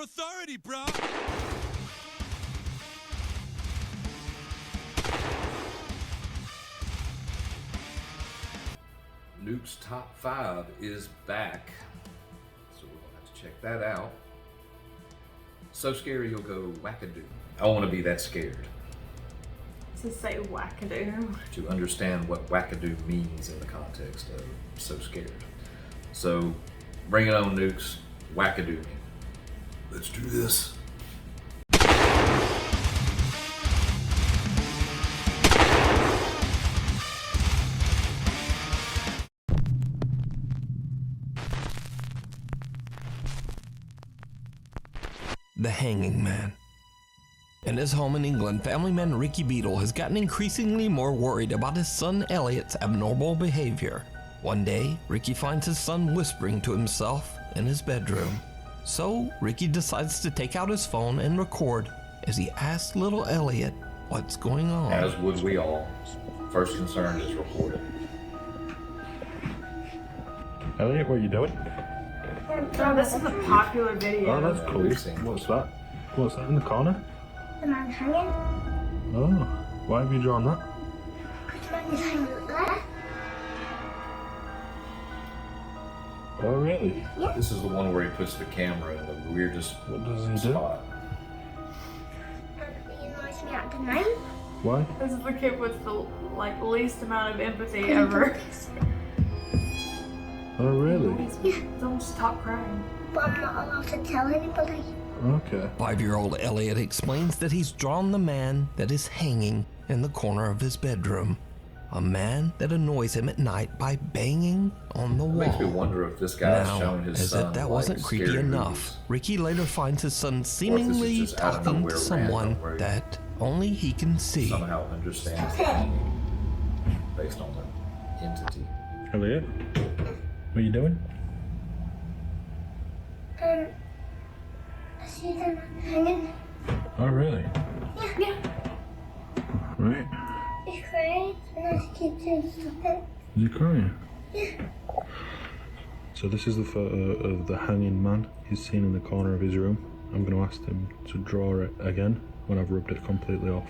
authority, bro! Nukes Top 5 is back, so we're gonna have to check that out. So scary you'll go wackadoo. I want to be that scared. To say wackadoo. To understand what wackadoo means in the context of so scared. So bring it on, Nukes. Wackadoo me. Let's do this. The Hanging Man. In his home in England, family man Ricky Beadle has gotten increasingly more worried about his son Elliot's abnormal behavior. One day, Ricky finds his son whispering to himself in his bedroom. So, Ricky decides to take out his phone and record as he asks little Elliot what's going on. As would we all. First concern is recorded. Elliot, what are you doing? Oh, this is a popular video. Oh, that's cool. We've seen What's that? What's that in the corner? The man hanging. Oh, why have you drawn that? Because the man is hanging up there. Oh, really? This is the one where he puts the camera in the weirdest What does he do? spot. And he annoys me at the night. Why? This is the kid with the least amount of empathy ever. Oh, really? Yeah, Don't stop crying. but I'm not allowed to tell anybody. Okay. 5-year-old Elliot explains that he's drawn the man that is hanging in the corner of his bedroom. A man that annoys him at night by banging on the It wall. makes me wonder if this guy's Now, showing his as son if that like, wasn't creepy scary enough, movies. Ricky later finds his son seemingly just out of talking nowhere to someone random, where that only he can see. Somehow understands the meaning based on the entity. Elliot, what are you doing? I see the man hanging. Oh, really? Yeah. Right. He's crying, and I keep saying stop it. Is he crying? Yeah. So this is the photo of the hanging man he's seen in the corner of his room. I'm going to ask him to draw it again when I've rubbed it completely off.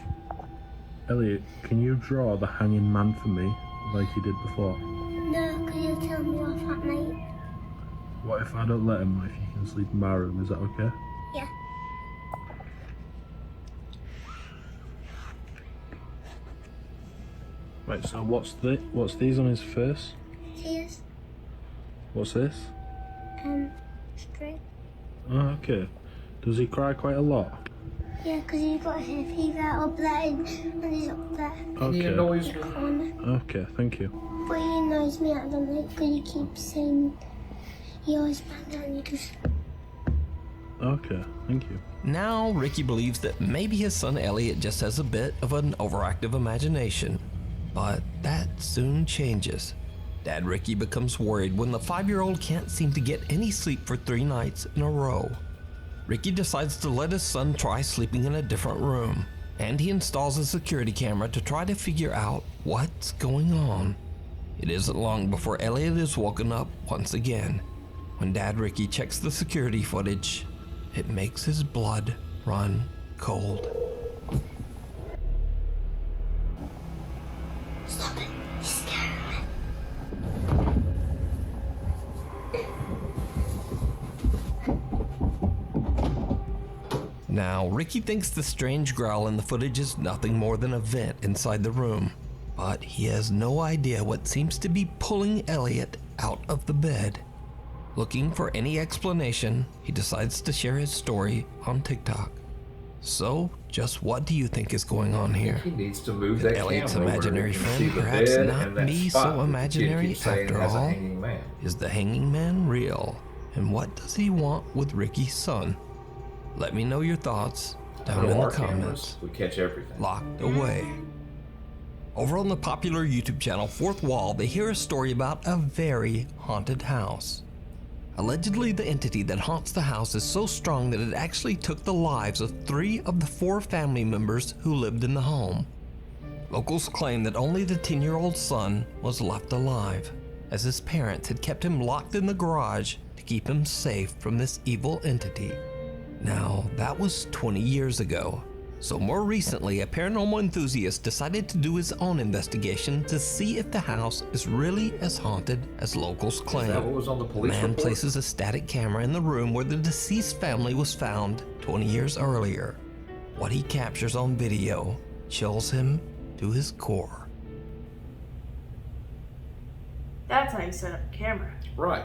Elliot, can you draw the hanging man for me like you did before? No, because he'll tell me off at night. What if I don't let him, if you can sleep in my room, is that okay? Yeah. Right, so what's these on his face? Tears. What's this? Straight. Oh, okay. Does he cry quite a lot? Yeah, because he's got hay fever up there and he's up there. He Okay. annoys In me. the corner. Okay, thank you. But he annoys me at the night because he keeps saying he always bangs on you just. Okay, thank you. Now, Ricky believes that maybe his son Elliot just has a bit of an overactive imagination. But that soon changes. Dad Ricky becomes worried when the 5-year-old can't seem to get any sleep for 3 nights in a row. Ricky decides to let his son try sleeping in a different room, and he installs a security camera to try to figure out what's going on. It isn't long before Elliot is woken up once again. When Dad Ricky checks the security footage, it makes his blood run cold. Stop it. He's scaring me. Now, Ricky thinks the strange growl in the footage is nothing more than a vent inside the room, but he has no idea what seems to be pulling Elliot out of the bed. Looking for any explanation, he decides to share his story on TikTok. So, just what do you think is going on here? He needs to move that Elliot's camera over imaginary and friend see the perhaps bed not and that be spot so that the kid imaginary keeps saying after has a all? hanging man. Is the hanging man real? And what does he want with Ricky's son? Let me know your thoughts down Under in the our comments. cameras, we catch everything. Locked away. Over on the popular YouTube channel Fourth Wall, they hear a story about a very haunted house. Allegedly, the entity that haunts the house is so strong that it actually took the lives of 3 of the 4 family members who lived in the home. Locals claim that only the 10-year-old son was left alive, as his parents had kept him locked in the garage to keep him safe from this evil entity. Now, that was 20 years ago. So more recently, a paranormal enthusiast decided to do his own investigation to see if the house is really as haunted as locals claim. Is that what was on the police Man report? places a static camera in the room where the deceased family was found 20 years earlier. What he captures on video chills him to his core. That's how you set up a camera. Right.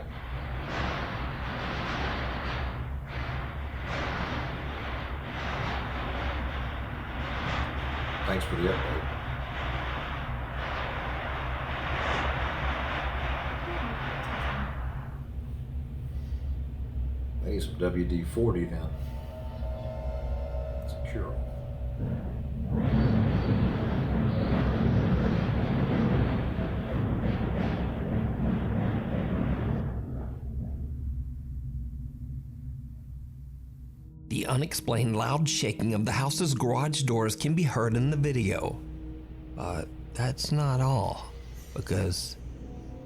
Thanks for the update. I need some WD-40 now. It's a cure-all. The unexplained loud shaking of the house's garage doors can be heard in the video. But that's not all, because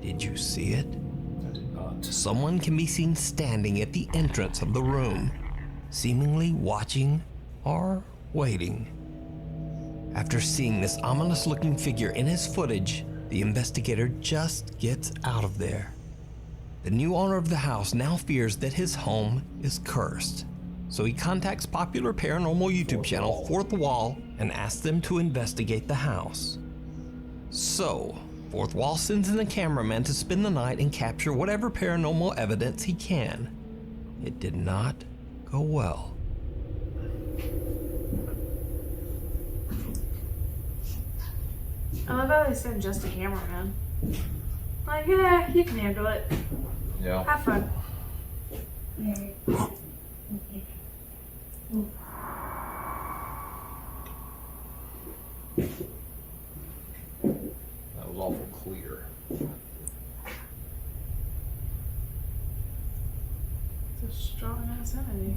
did you see it? I did not. Someone can be seen standing at the entrance of the room, seemingly watching or waiting. After seeing this ominous-looking figure in his footage, the investigator just gets out of there. The new owner of the house now fears that his home is cursed. So he contacts popular paranormal YouTube channel Fourth Wall and asks them to investigate the house. So, Fourth Wall sends in a cameraman to spend the night and capture whatever paranormal evidence he can. It did not go well. I love how they send just a cameraman. Like, yeah, you can handle it. Yeah. Have fun. That was awful clear. It's a strong ass entity.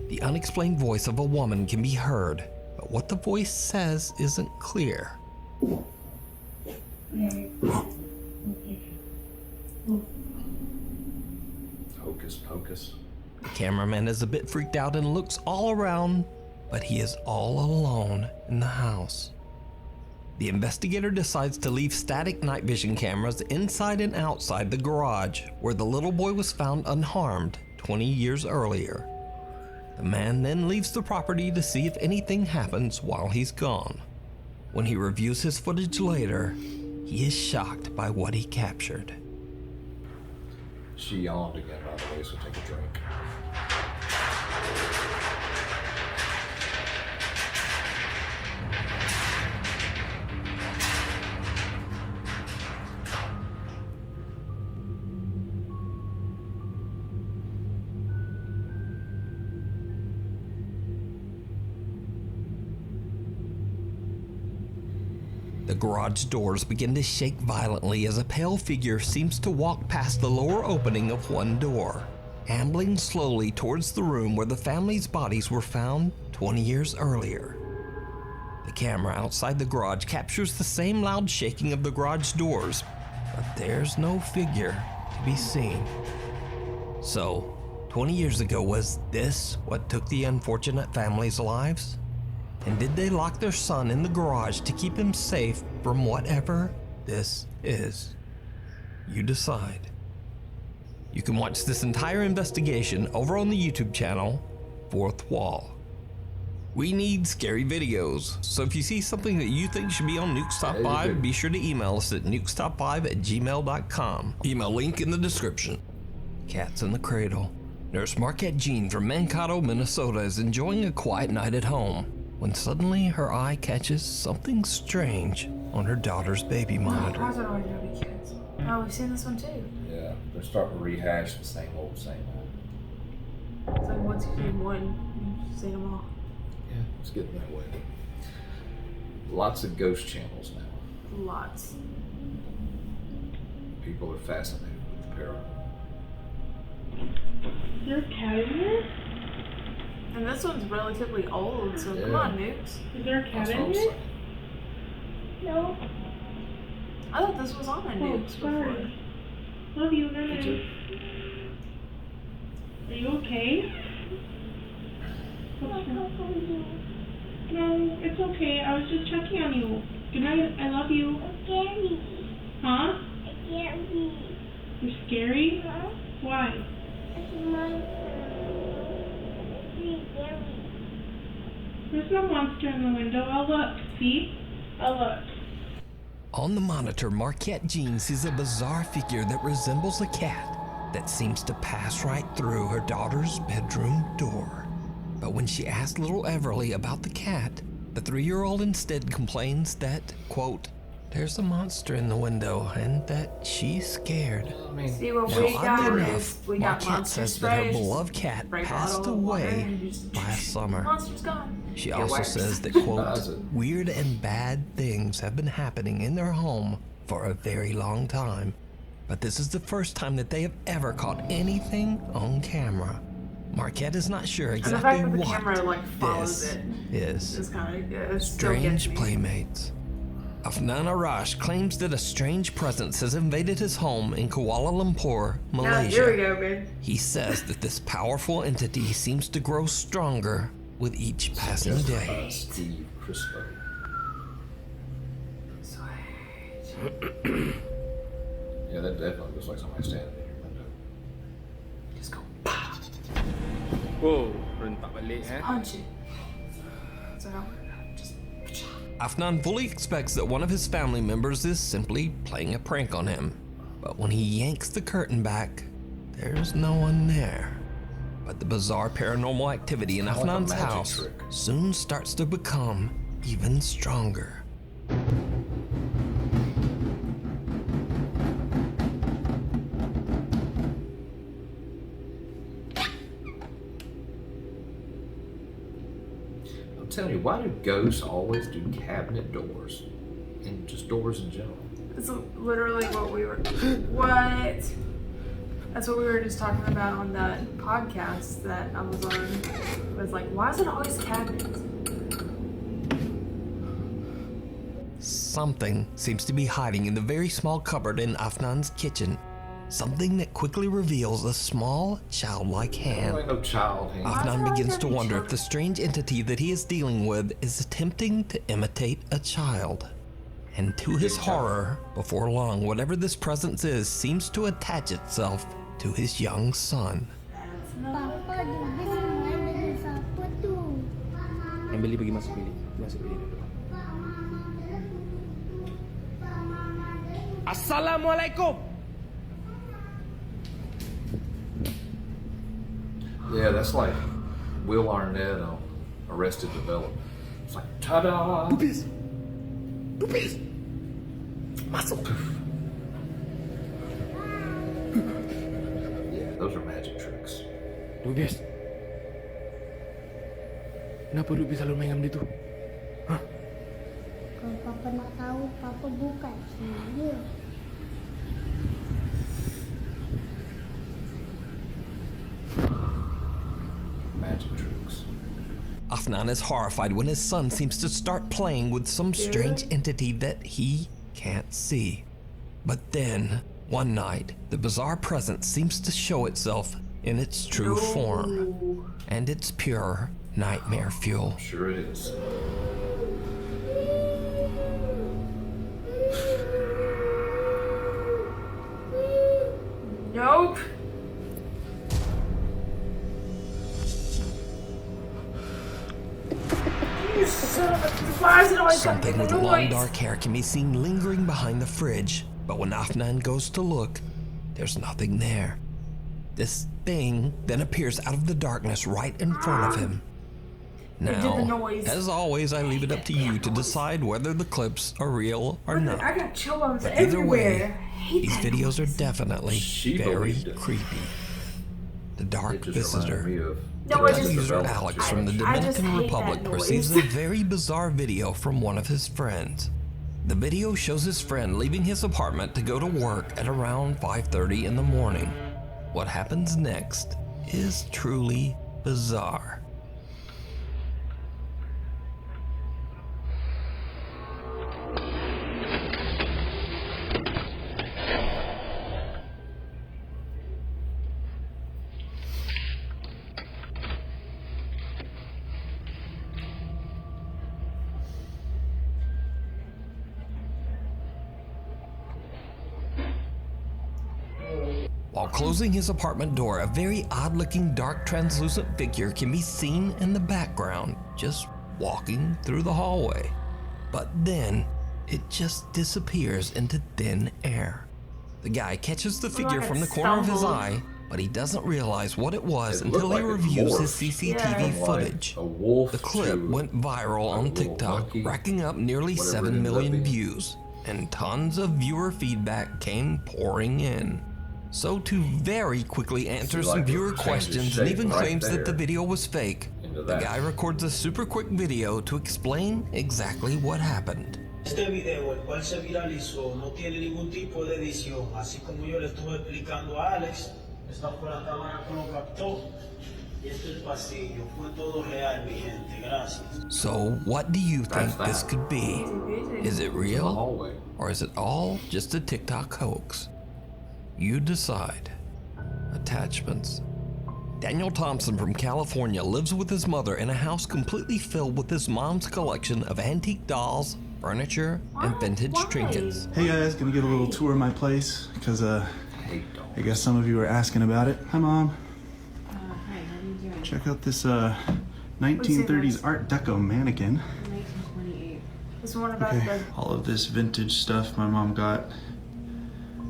The unexplained voice of a woman can be heard, but what the voice says isn't clear. Hocus pocus. The cameraman is a bit freaked out and looks all around, but he is all alone in the house. The investigator decides to leave static night vision cameras inside and outside the garage where the little boy was found unharmed 20 years earlier. The man then leaves the property to see if anything happens while he's gone. When he reviews his footage later, he is shocked by what he captured. She yawned again, by the way, so take a drink. The garage doors begin to shake violently as a pale figure seems to walk past the lower opening of one door, ambling slowly towards the room where the family's bodies were found 20 years earlier. The camera outside the garage captures the same loud shaking of the garage doors, but there's no figure to be seen. So, 20 years ago, was this what took the unfortunate family's lives? And did they lock their son in the garage to keep him safe from whatever this is? You decide. You can watch this entire investigation over on the YouTube channel, Fourth Wall. We need scary videos, so if you see something that you think should be on Nukes Top 5, be sure to email us at nukestop5@gmail.com. Email link in the description. Cats in the Cradle. Nurse Marquette Jean from Mankato, Minnesota is enjoying a quiet night at home when suddenly her eye catches something strange on her daughter's baby monitor. Why is it always gonna be kids? Oh, we've seen this one too. Yeah, they're starting to rehash the same old, same old. It's like once you've seen one, you've seen them all. Yeah, it's getting that way. Lots of ghost channels now. Lots. People are fascinated with the paranormal. Is there a cat in here? And this one's relatively old, so come Yeah. on, Nukes. Is there a cat That's what I in was here? saying. No. I thought this was on a Oh, Nukes before. sorry. Love you, good Me night. too. Are you okay? What's wrong? No, it's okay. I was just checking on you. Good night. I love you. It's scary. Huh? It's scary. You're scary? Huh? Why? It's a monster. It's really scary. There's no monster in the window. I'll look. See? I'll look. On the monitor, Marquette Jean sees a bizarre figure that resembles a cat that seems to pass right through her daughter's bedroom door. But when she asks little Everly about the cat, the 3-year-old instead complains that, quote, there's a monster in the window and that she's scared. See what Now, we got oddly is enough, we got Marquette monster says that her spray. beloved cat Spray passed bottle of water away and just last summer. Monster's gone. She It also works. says that, quote, weird and bad things have been happening in their home for a very long time. But this is the first time that they have ever caught anything on camera. Marquette is not sure And the exactly fact that the what camera like follows this it is. is kind of Strange playmates. Afnan Arash claims that a strange presence has invaded his home in Kuala Lumpur, Now, Malaysia. here we go, babe. He says that this powerful entity seems to grow stronger with each passing day. Steve Crispo. Yeah, that definitely looks like somebody standing in your window. Just go Oh, rentak balik punch it. So just Afnan fully expects that one of his family members is simply playing a prank on him. But when he yanks the curtain back, there's no one there. But the bizarre paranormal activity in Kinda like a Afnan's magic house trick. soon starts to become even stronger. I'm telling you, why do ghosts always do cabinet doors? And just doors in general? It's literally what we were. What? That's what we were just talking about on that podcast that I was on. It was like, why is it always cabinets? Something seems to be hiding in the very small cupboard in Afnan's kitchen. Something that quickly reveals a small, childlike hand. There ain't no child hand. Afnan Why begins to every wonder if child- the strange entity that he is dealing with is attempting to imitate a child. And to his horror, before long, whatever this presence is seems to attach itself to his young son. Papa, dubis main dengan siapa tu? Yang beli pergi masuk bilik. Masuk bilik dulu. Assalamualaikum. Yeah, that's like Will Arnett on Arrested Development. It's like, ta-da! Dubis. Masuk. Yeah, those are magic tricks. Dubis. Kenapa Dubis selalu main dengan dia tu? Hah? Kalau Papa nak tahu, Papa bukan dia. Magic tricks. Afnan is horrified when his son seems to start playing with some strange entity that he can't see. But then, one night, the bizarre presence seems to show itself in its true form. And it's pure nightmare fuel. Sure it is. Nope. You son of a- Why is it always Something making with a long noise? dark hair can be seen lingering behind the fridge, but when Afnan goes to look, there's nothing there. This thing then appears out of the darkness right in front of him. did the Now, noise. as always, I leave it up to you to decide whether the clips are real or not. I got chill bumps But either way, everywhere. I hate these that videos are noise. definitely She very believed it. creepy. The Dark It just Visitor. reminded me of No, I The just- user Alex from the I just Dominican hate Republic that receives noise. a very bizarre video from one of his friends. The video shows his friend leaving his apartment to go to work at around 5:30 in the morning. What happens next is truly bizarre. While closing his apartment door, a very odd-looking dark translucent figure can be seen in the background, just walking through the hallway. But then, it just disappears into thin air. The guy catches the figure from the corner of his eye, but he doesn't realize what it was until he reviews his CCTV footage. A wolf The clip went viral on TikTok, monkey, racking up nearly whatever it 7 ended up million being. views, and tons of viewer feedback came pouring in. So to very quickly answer some viewer questions and even claims that the video was fake, the guy records a super quick video to explain exactly what happened. Este video, el cual se viralizó, no tiene ningún tipo de edición, así como yo le estuve explicando a Alex. Esta fue la cámara que lo captó y este es el pasillo. Fue todo real, mi gente. Gracias. So what do you think this could be? Is it real? Or is it all just a TikTok hoax? You decide. Attachments. Daniel Thompson from California lives with his mother in a house completely filled with his mom's collection of antique dolls, furniture, and vintage trinkets. Hey guys, gonna get a little tour of my place because I guess some of you are asking about it. Hi Mom. Hi, how are you doing? Check out this 1930s Art Deco mannequin. 1928. This one about Okay, all of this vintage stuff my mom got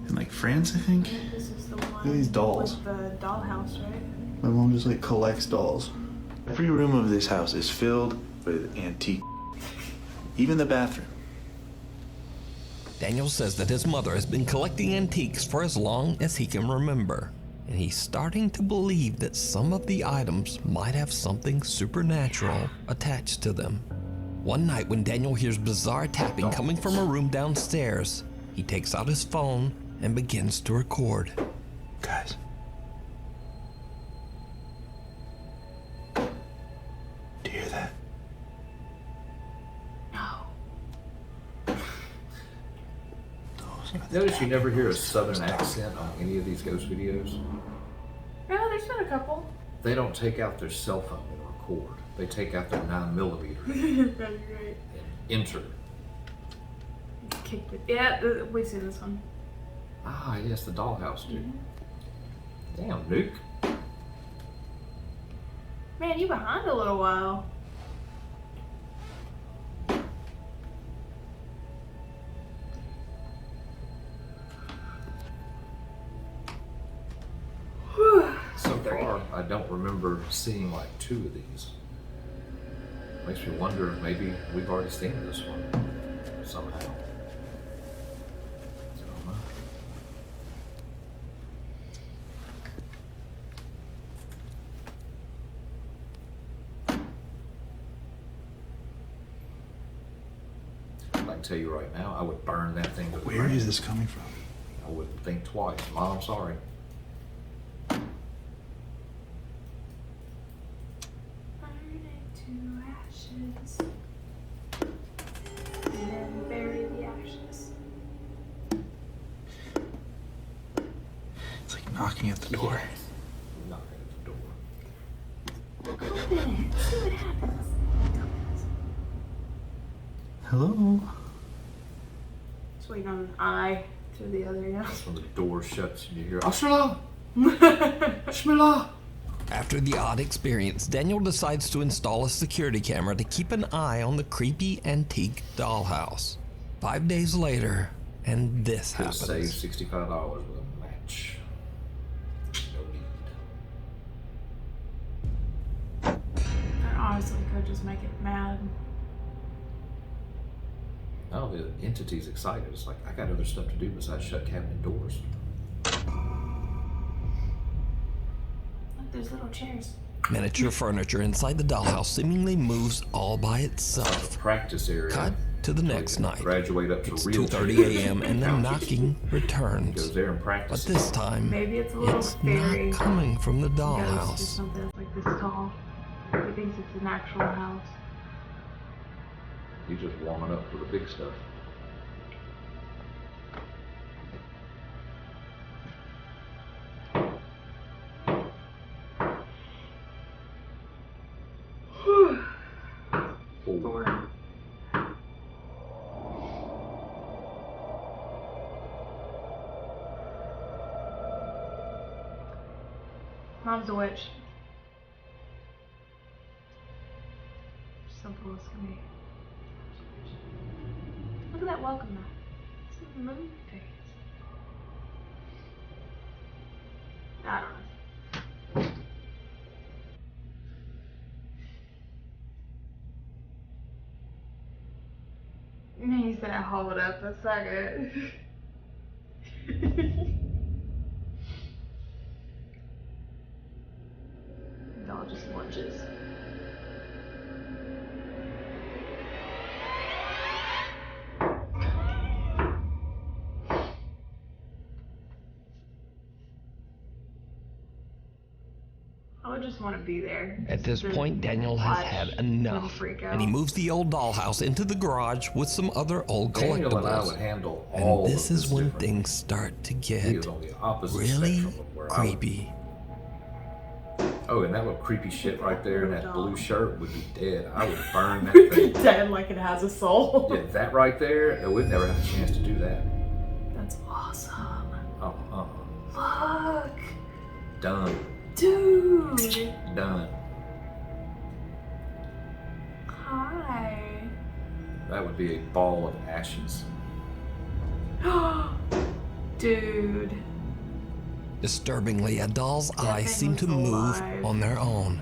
in like France, I think. this is the one. Look at these dolls. With the dollhouse, right? My mom just like collects dolls. Every room of this house is filled with antique. Even the bathroom. Daniel says that his mother has been collecting antiques for as long as he can remember, and he's starting to believe that some of the items might have something supernatural attached to them. One night when Daniel hears bizarre tapping coming from a room downstairs, he takes out his phone and begins to record. Guys. Do you hear that? Notice you never hear a southern accent on any of these ghost videos. No, there's been a couple. They don't take out their cell phone and record. They take out their 9mm Right. and enter. Kicked it. Yeah, we've seen this one. Ah, yes, the dollhouse, dude. Damn, Nuke. Man, you behind a little while. So far, I don't remember seeing like 2 of these. Makes me wonder if maybe we've already seen this one somehow. I don't know. I can tell you right now, I would burn that thing to the Where ground. is this coming from? I wouldn't think twice. Mom, I'm sorry. Burn it to ashes. And then bury the ashes. It's like knocking at the door. Knock at the door. Open it. See what happens. Hello? Just waiting on an eye through the other ear. That's when the door shuts and you hear, Ashla! Shmila! After the odd experience, Daniel decides to install a security camera to keep an eye on the creepy antique dollhouse. 5 days later, and this Could have happens. saved $65 with a match. No need. I honestly could just make it mad. No, the entity's excited. It's like, I got other stuff to do besides shut cabinet doors. Look, there's little chairs. Miniature furniture inside the dollhouse seemingly moves all by itself. Practice area. Cut to the So next you night. Graduate up to It's real 2:30 a.m. and the knocking returns. Goes there and But practices. this time, Maybe it's a little it's scary. not coming from the Ghost or dollhouse. something that's like this tall. He thinks it's an actual house. He's just warming up for the big stuff. Or Mom's a witch. Simple as can be. Look at that welcome mat. It's a moon face. I don't know. He said I hauled up a second. Doll just lunges. I would just want to be there. At this point, Daniel has had enough, and he moves the old dollhouse into the garage with some other old Daniel and I would collectibles. handle all And this of is when differently. things start to He get was on the opposite really spectrum of where I would- creepy. Oh, and that little creepy shit right there in that blue shirt would be dead. I would burn that thing. Dead like it has a soul. Yeah, that right there, we'd never have a chance to do that. That's awesome. Oh, Look. done. Dude. Done. Hi. That would be a ball of ashes. Dude. Disturbingly, a doll's eyes seem to thing's move alive. on their own.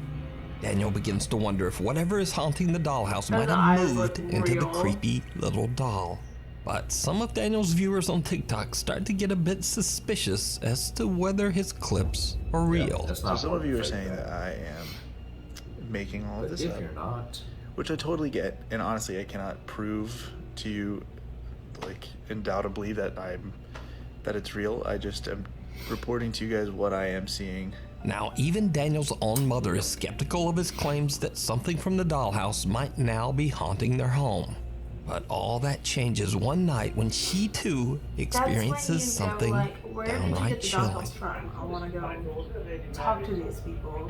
Daniel begins to wonder if whatever is haunting the dollhouse might the have eyes look moved into the real. creepy little doll. But some of Daniel's viewers on TikTok start to get a bit suspicious as to whether his clips are real. That's So not some one of you are fake saying that. that I am making all of But this if up, you're not, which I totally get, and honestly, I cannot prove to you, like, undoubtedly that it's real. I just am reporting to you guys what I am seeing. Now, even Daniel's own mother is skeptical of his claims that something from the dollhouse might now be haunting their home. But all that changes one night when she too experiences something where did you downright get the chilling. dollhouse from? I want to go talk to these people.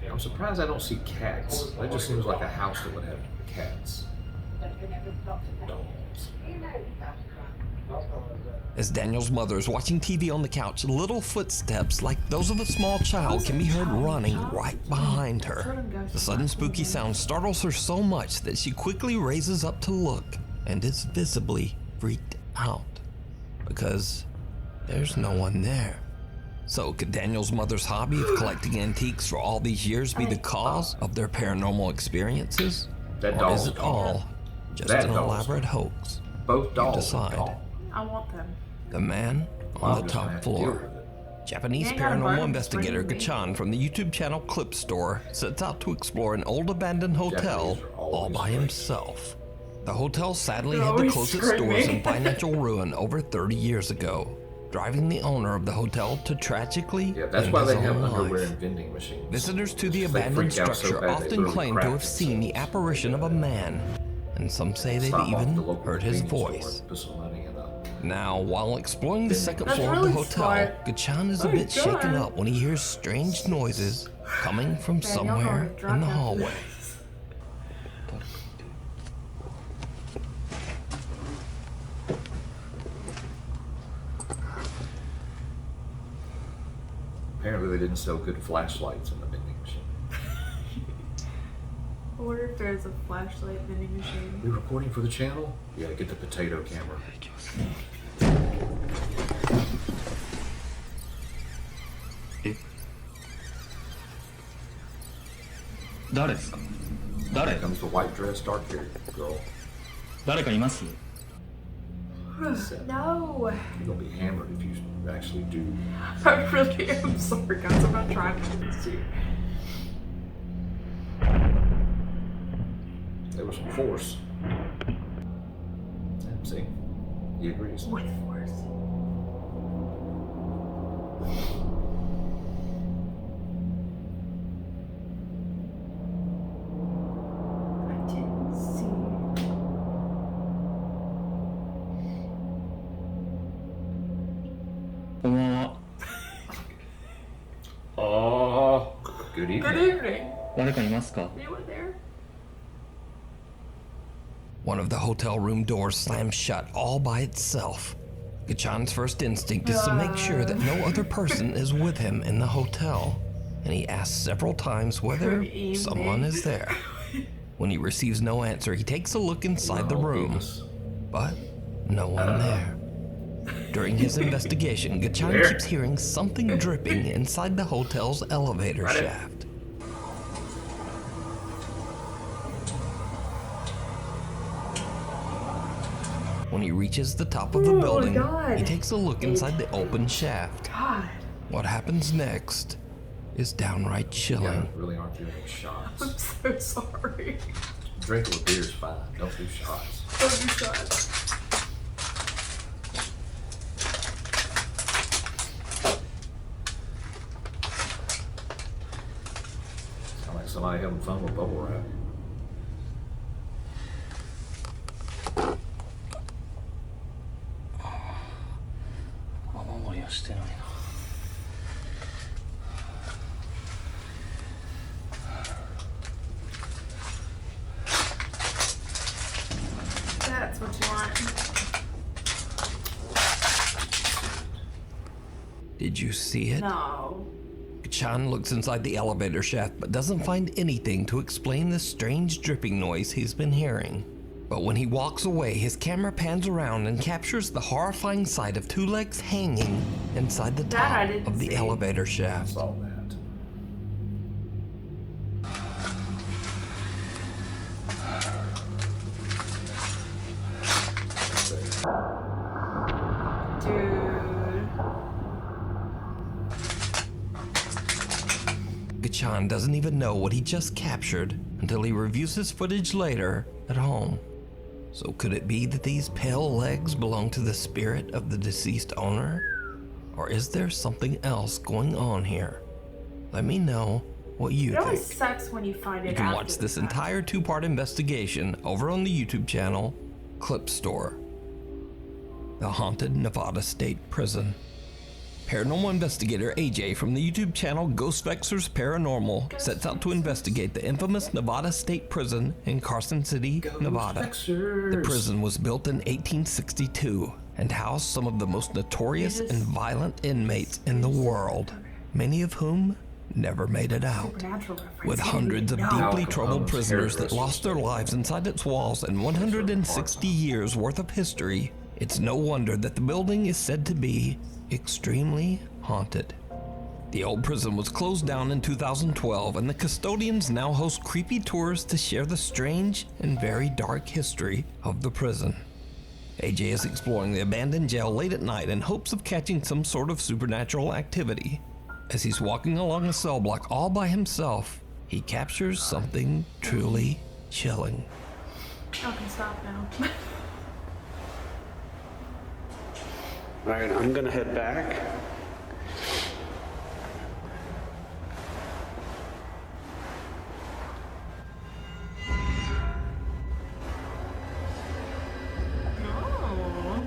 I'm surprised I don't see cats. That just seems like a house that would have cats. Dogs. As Daniel's mother is watching TV on the couch, little footsteps like those of a small child can be heard running right behind her. The sudden spooky sound startles her so much that she quickly raises up to look and is visibly freaked out because there's no one there. So could Daniel's mother's hobby of collecting antiques for all these years be the cause of their paranormal experiences? That Or doll's is it gone. all just That an doll's elaborate gone. hoax? Both dolls decide. are gone. I want them. The man I'm on the just gonna top have to deal floor. with it. Japanese You ain't gotta burn paranormal 'em, investigator bring 'em Gachan from the YouTube channel Clip Store sets out to explore an old abandoned hotel Japanese are all always by strange. himself. The hotel sadly They're had to always close its doors screaming. in financial ruin over 30 years ago, driving the owner of the hotel to tragically Yeah, that's end why his they have own underwear life. and vending machines. Visitors to the Because they abandoned freak out so structure bad, they often literally claim to crap have seen the themselves. apparition of a man, and some say they've Stop off even the local heard his convenience store voice. and put some money in a- Now, while exploring the second That's floor of the really hotel, smart. Gachan is a Oh, bit shaken God. up when he hears strange noises coming from Man, y'all somewhere gonna in drop the after hallway. this. Apparently they didn't sell good flashlights in the vending machine. I wonder if there's a flashlight vending machine. We recording for the channel? Yeah, get the potato camera. 誰ですか？誰？ Here comes the white dress, dark haired girl. 誰かいます？ No. You're gonna be hammered if you actually do. I really am sorry, guys. I'm not trying to do this to you. There was some force. See? He agrees. With force. I didn't see.こんばんは。 Oh, Good evening. Good evening. 誰かいますか? Anyone there? One of the hotel room doors slams shut all by itself. Gachan's first instinct is to make sure that no other person is with him in the hotel, and he asks several times whether someone is there. When he receives no answer, he takes a look inside the room, but no one there. During his investigation, Gachan keeps hearing something dripping inside the hotel's elevator shaft. When he reaches the top of the building, he takes a look inside the open shaft. God. What happens next is downright chilling. Yeah, really aren't doing shots. I'm so sorry. Drinking with beer is fine. Don't do shots. Don't do shots. Sound like somebody having fun with bubble wrap. That's what you want. Did you see it? No. Gachan looks inside the elevator shaft but doesn't find anything to explain the strange dripping noise he's been hearing. But when he walks away, his camera pans around and captures the horrifying sight of two legs hanging inside the top of the elevator shaft. Saw that. Dude. Gachan doesn't even know what he just captured until he reviews his footage later at home. So could it be that these pale legs belong to the spirit of the deceased owner? Or is there something else going on here? Let me know what you It always think. sucks when you find it You can after watch the this fact. entire two-part investigation over on the YouTube channel Clip Store. The Haunted Nevada State Prison. Paranormal investigator AJ from the YouTube channel Ghost Vexers Paranormal sets out to investigate the infamous Nevada State Prison in Carson City, Nevada. The prison was built in 1862 and housed some of the most notorious and violent inmates in the world, many of whom never made it out. Supernatural reference. With hundreds of No. deeply troubled prisoners that lost their lives inside its walls and 160 years worth of history, it's no wonder that the building is said to be extremely haunted. The old prison was closed down in 2012, and the custodians now host creepy tours to share the strange and very dark history of the prison. AJ is exploring the abandoned jail late at night in hopes of catching some sort of supernatural activity. As he's walking along a cell block all by himself, he captures something truly chilling. I can stop now. Alright, I'm gonna head back. Oh.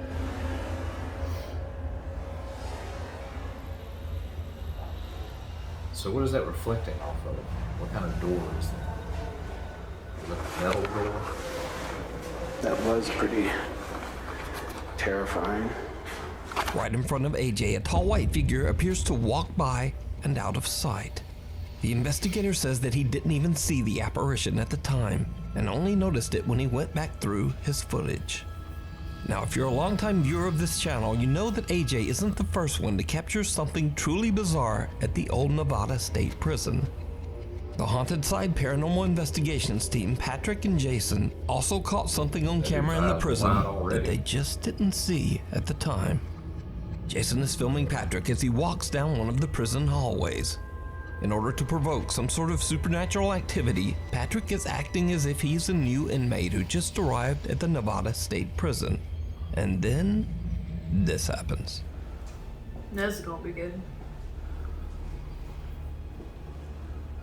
So what is that reflecting off of? What kind of door is that? Is it a metal door? That was pretty terrifying. Right in front of AJ, a tall white figure appears to walk by and out of sight. The investigator says that he didn't even see the apparition at the time and only noticed it when he went back through his footage. Now, if you're a longtime viewer of this channel, you know that AJ isn't the first one to capture something truly bizarre at the old Nevada State Prison. The Haunted Side Paranormal Investigations team, Patrick and Jason, also caught something on camera in the prison that they just didn't see at the time. Jason is filming Patrick as he walks down one of the prison hallways. In order to provoke some sort of supernatural activity, Patrick is acting as if he's a new inmate who just arrived at the Nevada State Prison. And then, this happens. This is gonna be good.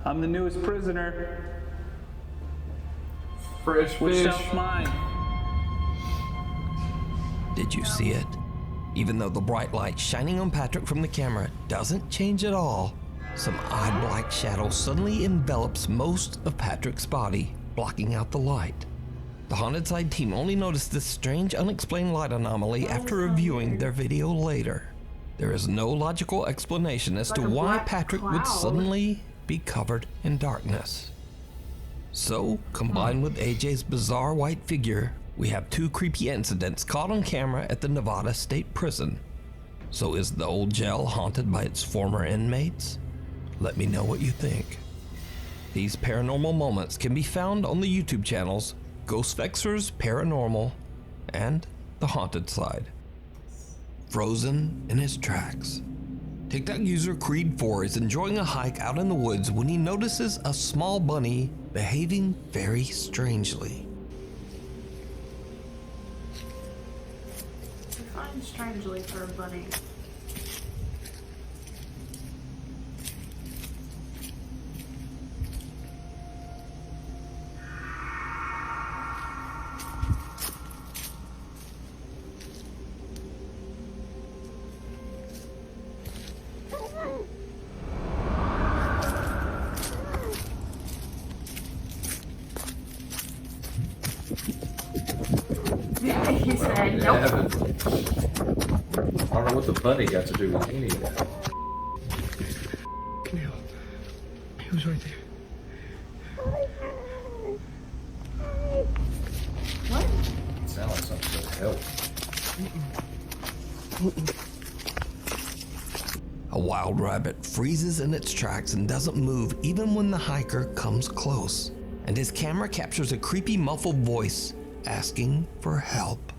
I'm the newest prisoner. Fresh Which fish. cell's mine? Did you see it? Even though the bright light shining on Patrick from the camera doesn't change at all, some odd black shadow suddenly envelops most of Patrick's body, blocking out the light. The Haunted Side team only noticed this strange, unexplained light anomaly after reviewing their video later. There is no logical explanation as to why Patrick would suddenly be covered in darkness. So, combined with AJ's bizarre white figure, we have two creepy incidents caught on camera at the Nevada State Prison. So is the old jail haunted by its former inmates? Let me know what you think. These paranormal moments can be found on the YouTube channels Ghostfexers Paranormal and The Haunted Side. Frozen in his tracks. TikTok user Creed4 is enjoying a hike out in the woods when he notices a small bunny behaving very strangely. Define strangely for a bunny. He said, nope. I don't know what the bunny got to do with any of that. Camille, he was right there. What? It sounds like something to help. A wild rabbit freezes in its tracks and doesn't move even when the hiker comes close. And his camera captures a creepy muffled voice asking for help.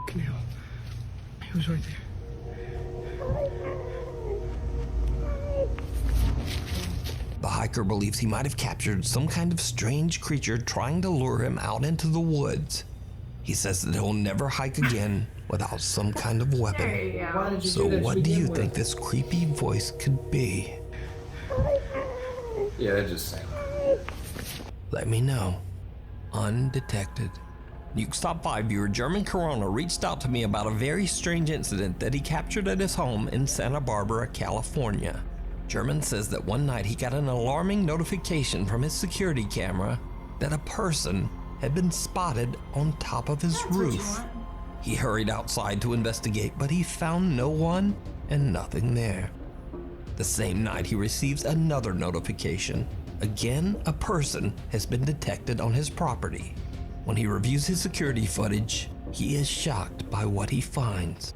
Camille, he was right there. The hiker believes he might have captured some kind of strange creature trying to lure him out into the woods. He says that he'll never hike again without some kind of weapon. There you go. So what do you think this creepy voice could be? Yeah, that just sounds. Let me know. Undetected. Nukes Top 5 viewer German Corona reached out to me about a very strange incident that he captured at his home in Santa Barbara, California. German says that one night he got an alarming notification from his security camera that a person had been spotted on top of his roof. He hurried outside to investigate, but he found no one and nothing there. The same night he receives another notification. Again, a person has been detected on his property. When he reviews his security footage, he is shocked by what he finds.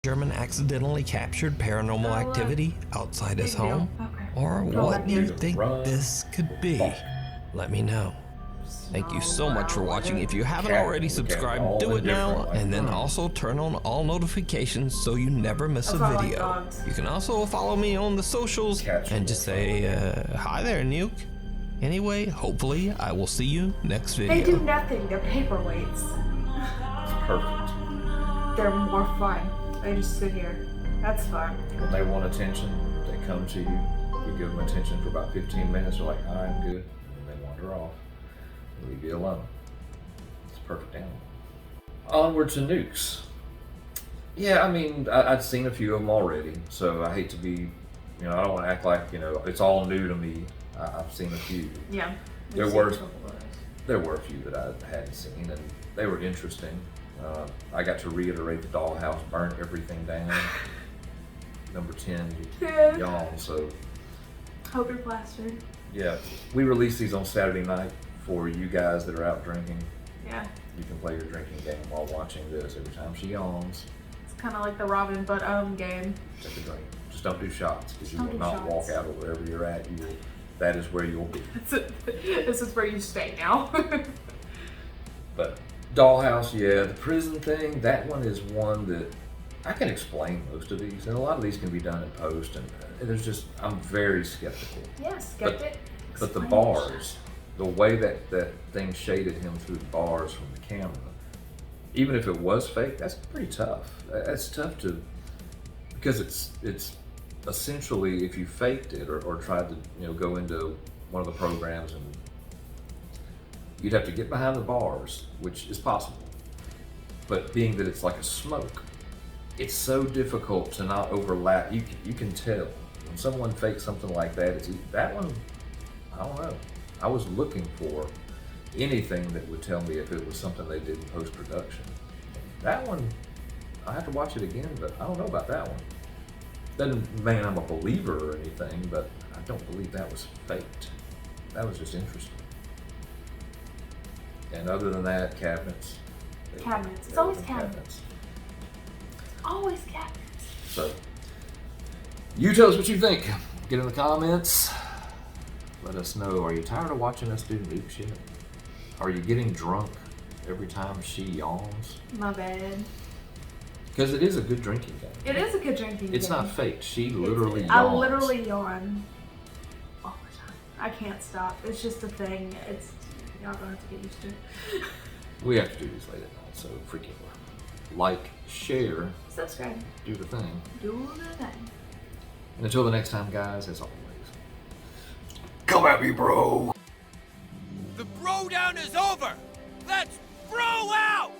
German accidentally captured paranormal activity outside his home? Or what do you think this could be? Let me know. Thank you so much for watching. If you haven't already subscribed, do it now, and then also turn on all notifications so you never miss a video. You can also follow me on the socials and just say, hi there, Nuke. Anyway, hopefully I will see you next video. They do nothing. They're paperweights. Perfect. They're more fun. They just sit here. That's fun. When they want attention, they come to you. We give them attention for about 15 minutes. They're like, I'm good. And they wander off. Leave you alone. It's a perfect animal. Onward to Nukes. Yeah, I mean, I'd seen a few of them already, so I hate to be You know, I don't want to act like, you know, it's all new to me. I've seen a few. Yeah. There were a few that I hadn't seen, and they were interesting. I got to reiterate the dollhouse, burn everything down. Number 10, yawn. So hope you're plastered. yeah, we release these on Saturday night for you guys that are out drinking. Yeah. You can play your drinking game while watching this. Every time she yawns, It's kind of like the Robin But game. take a drink. Just don't do shots, because you Don't will do not shots. walk out of wherever you're at. You will. That is where you'll be. This is where you stay now. But dollhouse, yeah, the prison thing. That one is one that I can explain most of these, and a lot of these can be done in post. And there's just, I'm very skeptical. Yeah, skeptic. But the bars, the way that thing shaded him through the bars from the camera, even if it was fake, that's pretty tough. That's tough to, because it's essentially, if you faked it or tried to, you know, go into one of the programs, and you'd have to get behind the bars, which is possible. But being that it's like a smoke, it's so difficult to not overlap. You can tell when someone fakes something like that. That one, I don't know. I was looking for anything that would tell me if it was something they did in post-production. That one, I have to watch it again, but I don't know about that one. Doesn't mean I'm a believer or anything, but I don't believe that was faked. That was just interesting. And other than that, cabinets. Cabinets. It's always cabinets. Always cabinets. So, you tell us what you think. Get in the comments. Let us know. Are you tired of watching us do Nukes yet? Are you getting drunk every time she yawns? My bad. Because it is a good drinking game. It is a good drinking game. It's not fake. She literally yawns. I literally yawn all the time. I can't stop. It's just a thing. It's, y'all gonna have to get used to it. We have to do these late at night, so freaking like, share, subscribe, do the thing. Do the thing. And until the next time, guys, as always, come at me, bro. The Brodown is over. Let's bro out.